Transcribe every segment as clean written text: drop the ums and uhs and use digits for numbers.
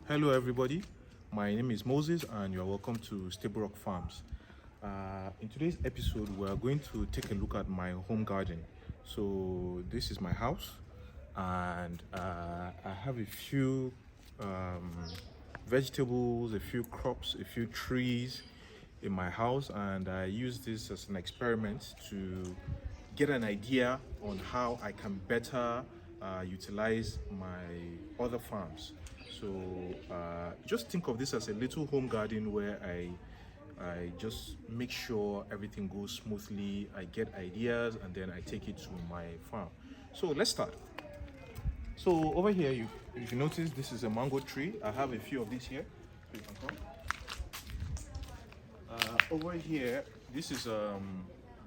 Hello everybody, my name is Moses and you are welcome to Stable Rock Farms. In today's episode we are going to take a look at my home garden. So this is my house and I have a few vegetables, a few crops, a few trees in my house, and I use this as an experiment to get an idea on how I can better utilize my other farms. So just think of this as a little home garden where I just make sure everything goes smoothly. I get ideas and then I take it to my farm. So let's start. So over here, if you notice, this is a mango tree. I have a few of these here. So you can come. Over here, this is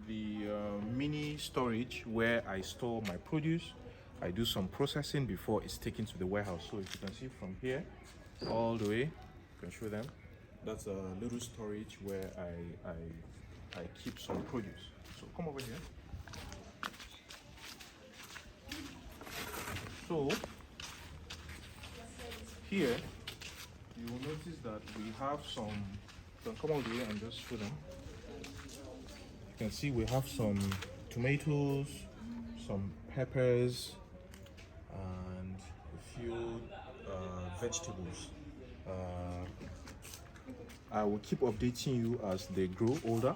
the mini storage where I store my produce. I do some processing before it's taken to the warehouse. So if you can see from here all the way, I can show them. That's a little storage where I keep some produce. So come over here. So here you will notice that we have some. You can come over here and just show them. You can see we have some tomatoes, some peppers, and a few vegetables. I will keep updating you as they grow older.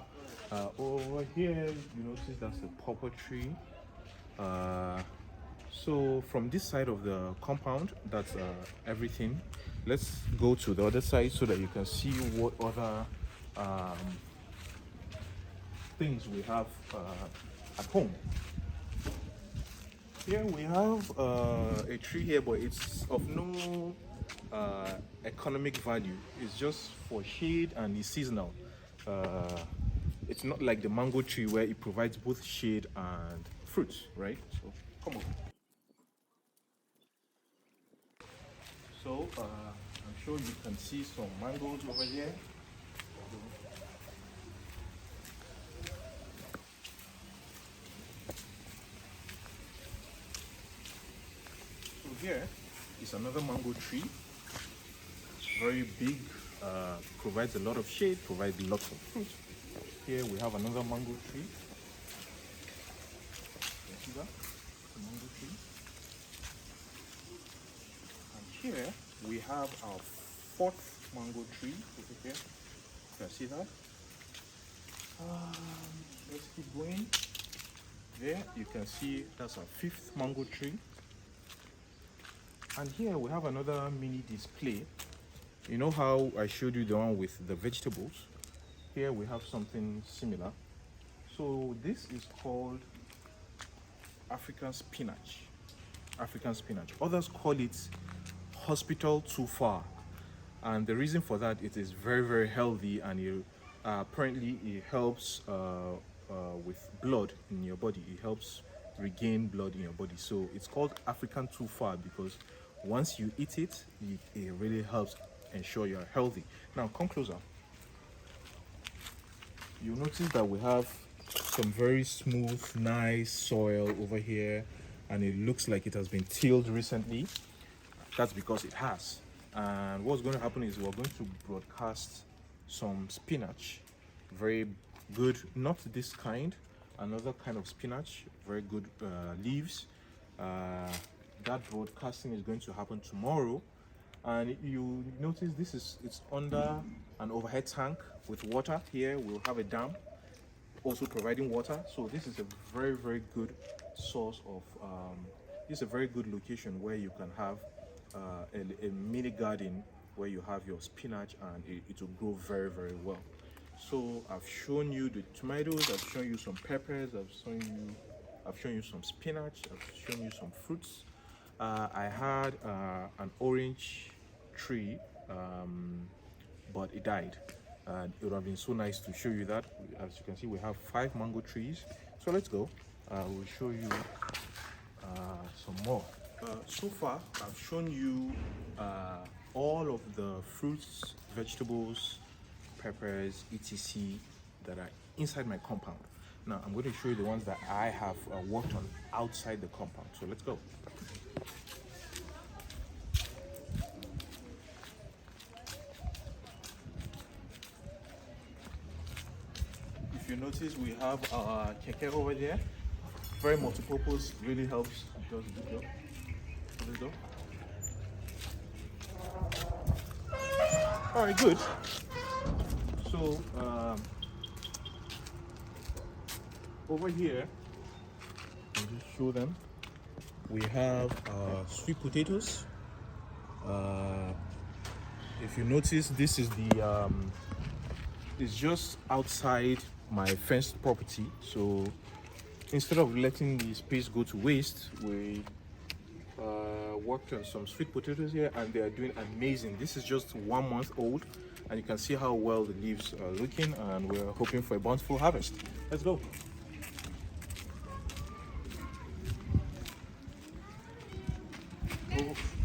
Over here, you notice that's a pawpaw tree. So from this side of the compound, that's everything. Let's go to the other side so that you can see what other things we have at home. Here we have a tree here, but it's of no economic value. It's just for shade and it's seasonal. It's not like the mango tree where it provides both shade and fruits, right? So come on. So I'm sure you can see some mangoes over here. So here is another mango tree, very big, provides a lot of shade, provides lots of fruit. Here we have another mango tree. You see that? A mango tree. And here we have our fourth mango tree over here. You can see that. Let's keep going. There you can see that's our fifth mango tree. And here we have another mini display. You know how I showed you the one with the vegetables? Here we have something similar. So this is called African spinach. African spinach. Others call it hospital too far. And the reason for that, it is very, very healthy, and apparently it helps with blood in your body. It helps regain blood in your body. So it's called African too far because once you eat it, it really helps ensure you're healthy. Now come closer. You'll notice that we have some very smooth, nice soil over here, and it looks like it has been tilled recently. That's because it has. And what's going to happen is we're going to broadcast some spinach, very good, not this kind, another kind of spinach, very good leaves. That broadcasting is going to happen tomorrow, and you notice it's under an overhead tank with water. Here we'll have a dam also providing water, so this is a very, very good source of this is a very good location where you can have a mini garden where you have your spinach, and it will grow very, very well. So I've shown you the tomatoes, I've shown you some peppers, I've shown you some spinach, I've shown you some fruits. I had an orange tree, but it died. And it would have been so nice to show you that. As you can see, we have 5 mango trees. So let's go. We'll show you some more. So far, I've shown you all of the fruits, vegetables, peppers, etc. that are inside my compound. Now, I'm going to show you the ones that I have worked on outside the compound. So let's go. you notice, we have our keke over there. Very multi-purpose, really helps. Just go. Let's go. All right, good. So over here, I'll just show them. We have sweet potatoes. If you notice, this is the it's just outside my fenced property. So instead of letting the space go to waste, we worked on some sweet potatoes here, and they are doing amazing. This is just 1 month old, and you can see how well the leaves are looking, and we're hoping for a bountiful harvest. Let's go.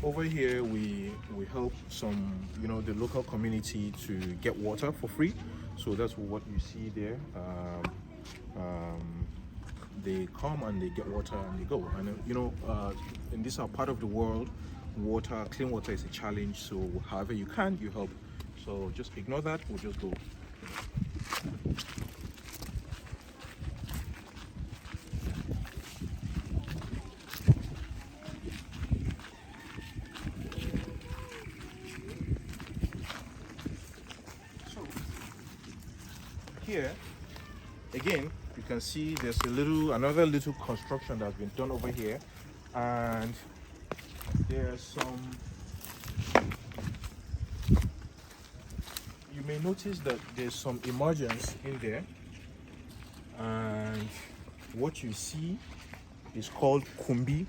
Over here, we help some, the local community to get water for free. So that's what you see there. They come and they get water and they go. And in this part of the world, clean water is a challenge. So however you can, you help. So just ignore that. We'll just go. Here again, you can see there's another little construction that's been done over here, and there's some, you may notice that there's some emergence in there, and what you see is called kumbi.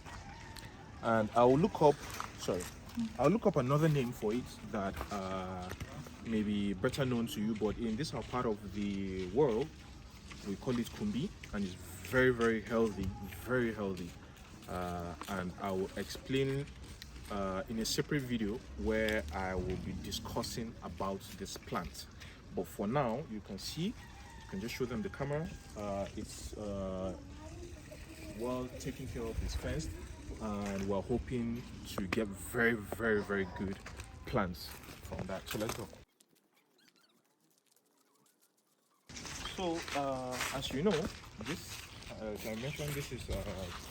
And I'll look up another name for it that may be better known to you, but in this part of the world we call it kumbi, and it's very, very healthy, very healthy. And I will explain in a separate video where I will be discussing about this plant. But for now, you can see, you can just show them the camera. It's well taken care of, it's fenced, and we're hoping to get very, very, very good plants from that. So let's go. So as you know, this, as I mentioned, this is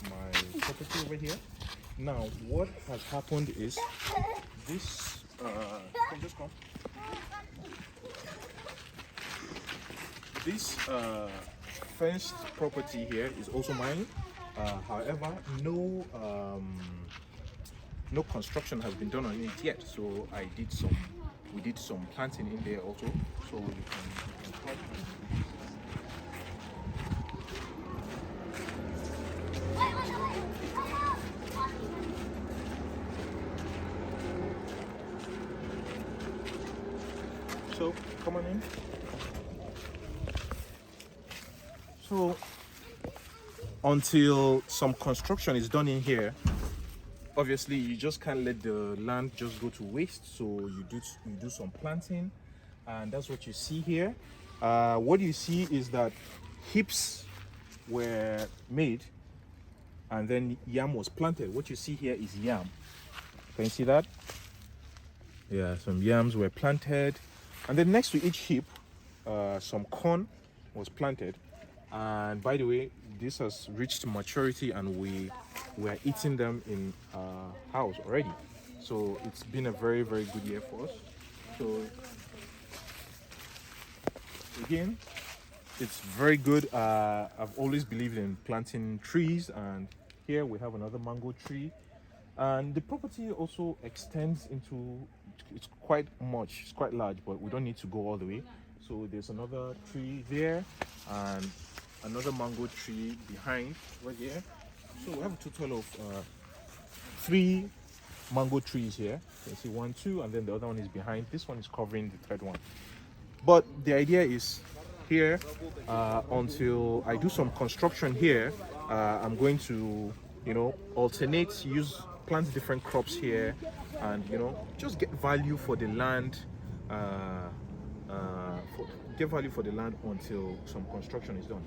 my property over here. Now what has happened is this just come. This fenced property here is also mine. However, no construction has been done on it yet. So we did some planting in there also. So you can plant. So come on in. So until some construction is done in here, obviously you just can't let the land just go to waste. So you do some planting, and that's what you see here. What you see is that hips were made, and then yam was planted. What you see here is yam. Can you see that? Yeah, some yams were planted, and then next to each heap, some corn was planted. And by the way, this has reached maturity, and we are eating them in our house already. So it's been a very, very good year for us. So again, it's very good. I've always believed in planting trees, and here we have another mango tree, and the property also extends into, it's quite large, but we don't need to go all the way. So there's another tree there, and another mango tree behind right here. So we have a total of 3 mango trees here. You can see 1, 2, and then the other one is behind. This one is covering the third one. But the idea is here, until I do some construction here, I'm going to, alternate, plant different crops here, and just get value for the land. Get value for the land until some construction is done.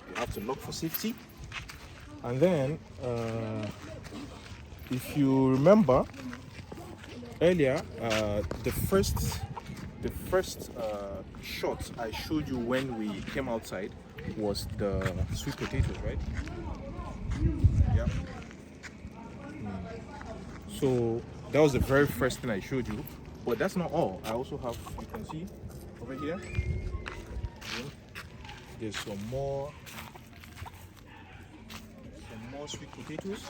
You have to look for safety, and then if you remember earlier, the first shot I showed you when we came outside was the sweet potatoes, right? Yeah. So that was the very first thing I showed you. But that's not all. I also have, you can see over here, there's some more sweet potatoes.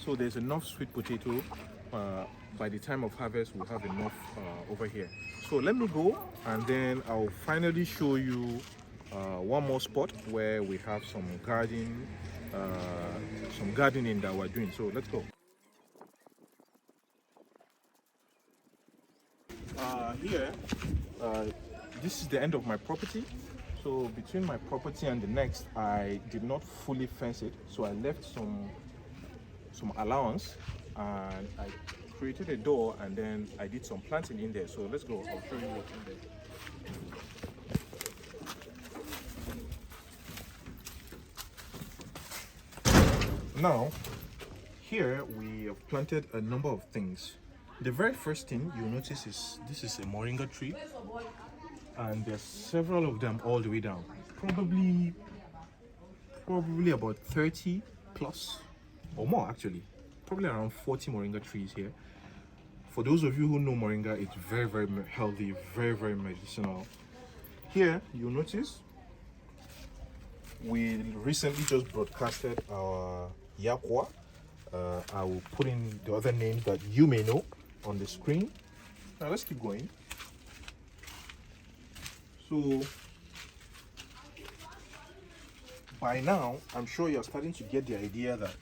So there's enough sweet potato. By the time of harvest, we'll have enough over here. So let me go, and then I'll finally show you one more spot where we have some gardening that we're doing. So let's go. Here, uh, this is the end of my property. So between my property and the next, I did not fully fence it. So I left some allowance, and I created a door, and then I did some planting in there. So let's go. I'll show you what's in there. Now, here we have planted a number of things. The very first thing you'll notice is this is a moringa tree, and there's several of them all the way down. Probably about 30 plus or more, actually. Probably around 40 moringa trees here. For those of you who know moringa, it's very, very healthy, very, very medicinal. Here, you'll notice we recently just broadcasted our yakwa. I will put in the other names that you may know on the screen. Now let's keep going. So by now, I'm sure you're starting to get the idea that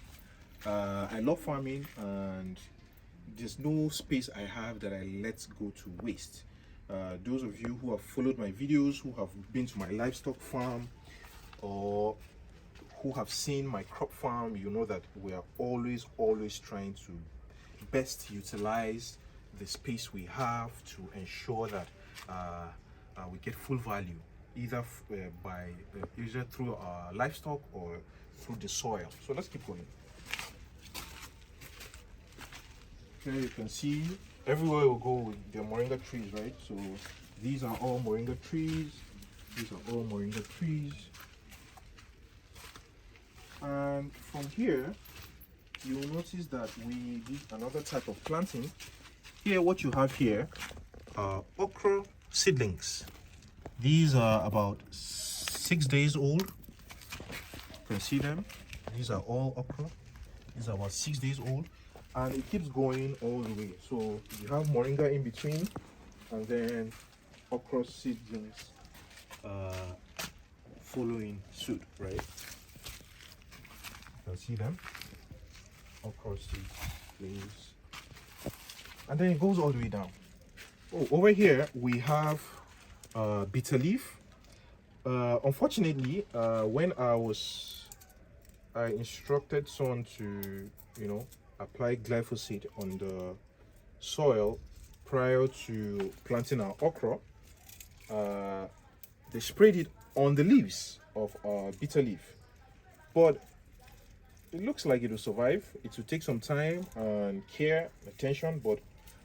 I love farming, and there's no space I have that I let go to waste. Those of you who have followed my videos, who have been to my livestock farm, or who have seen my crop farm, you know that we are always trying to best utilize the space we have to ensure that we get full value, either through our livestock or through the soil. So let's keep going. Here you can see everywhere we go with the moringa trees, right? So these are all moringa trees. These are all moringa trees. And from here, you'll notice that we did another type of planting. Here, what you have here are okra seedlings. These are about 6 days old. You can see them. These are all okra. These are about 6 days old, and it keeps going all the way. So you have moringa in between, and then okra seedlings following suit, right? You can see them. Okra seedlings, and then it goes all the way down. Oh, over here we have bitter leaf. Unfortunately, when I instructed someone to, apply glyphosate on the soil prior to planting our okra, they sprayed it on the leaves of our bitter leaf, but it looks like it will survive. It will take some time and care, attention, but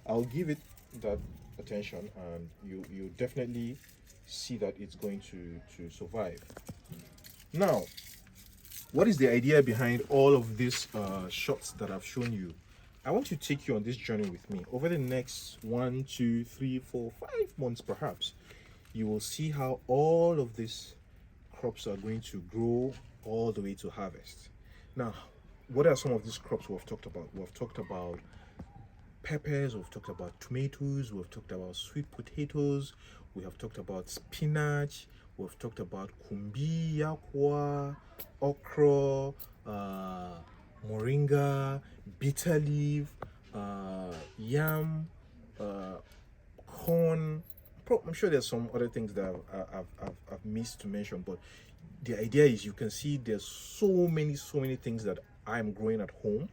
I'll give it that attention, and you definitely see that it's going to survive. Now, what is the idea behind all of these shots that I've shown you? I want to take you on this journey with me. Over the next 1, 2, 3, 4, 5 months perhaps, you will see how all of these crops are going to grow all the way to harvest. Now, what are some of these crops we've talked about? We've talked about peppers, we've talked about tomatoes, we've talked about sweet potatoes, we have talked about spinach, we've talked about kumbi, yakwa, okra, moringa, bitter leaf, yam, corn. I'm sure there's some other things that I've missed to mention, but the idea is you can see there's so many things that I'm growing at home.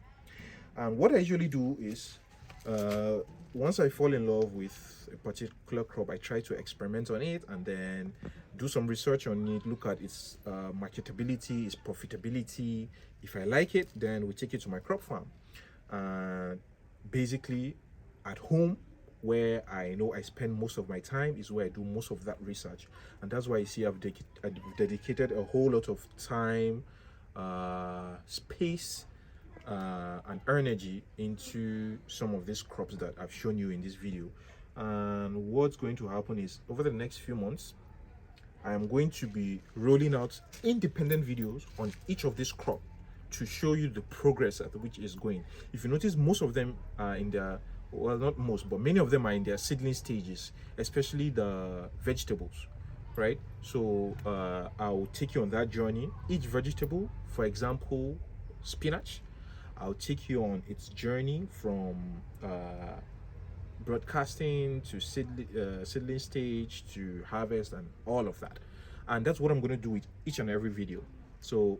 And what I usually do is once I fall in love with a particular crop, I try to experiment on it and then do some research on it, look at its marketability, its profitability. If I like it, then we take it to my crop farm. And basically, at home, where I know I spend most of my time, is where I do most of that research. And that's why you see I've dedicated a whole lot of time, space, and energy into some of these crops that I've shown you in this video. And what's going to happen is, over the next few months, I am going to be rolling out independent videos on each of these crops to show you the progress at which it's going. If you notice, most of them are in their, well, not most, but many of them are in their seedling stages, especially the vegetables, right? So I'll take you on that journey. Each vegetable, for example, spinach, I'll take you on its journey from broadcasting to seedling stage to harvest and all of that. And that's what I'm going to do with each and every video. So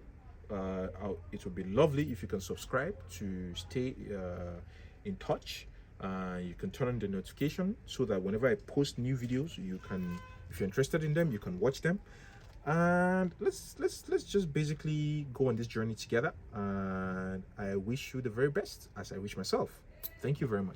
it would be lovely if you can subscribe to stay in touch. You can turn on the notification so that whenever I post new videos, you can, if you're interested in them, you can watch them. And let's just basically go on this journey together. And I wish you the very best, as I wish myself. Thank you very much.